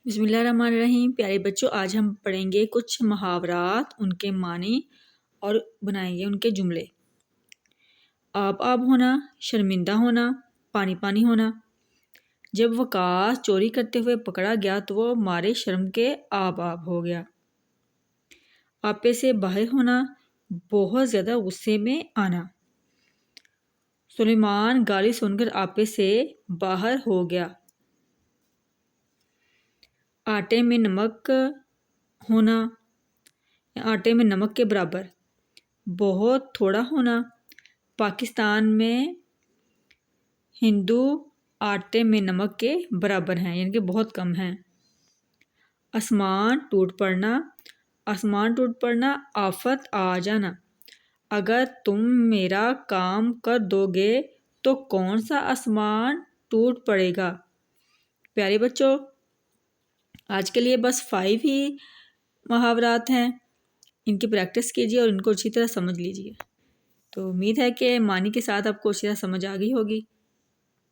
بسم اللہ الرحمن الرحیم۔ پیارے بچوں، آج ہم پڑھیں گے کچھ محاورات، ان کے معنی اور بنائیں گے ان کے جملے۔ آب آب ہونا، شرمندہ ہونا، پانی پانی ہونا۔ جب وقاص چوری کرتے ہوئے پکڑا گیا تو وہ مارے شرم کے آب آب ہو گیا۔ آپے سے باہر ہونا، بہت زیادہ غصے میں آنا۔ سلیمان گالی سن کر آپے سے باہر ہو گیا۔ آٹے میں نمک ہونا، آٹے میں نمک کے برابر۔ بہت تھوڑا ہونا، پاکستان میں ہندو آٹے میں نمک کے برابر ہیں، یعنی کہ بہت کم ہیں۔ آسمان ٹوٹ پڑنا، آسمان ٹوٹ پڑنا، آفت آ جانا۔ اگر تم میرا کام کر دو گے تو کون سا آسمان ٹوٹ پڑے گا۔ پیارے بچوں، آج کے لیے بس 5 ہی محاورات ہیں، ان کی پریکٹس کیجیے اور ان کو اچھی طرح سمجھ لیجیے۔ تو امید ہے کہ معنی کے ساتھ آپ کو اچھی طرح سمجھ آ گئی ہوگی۔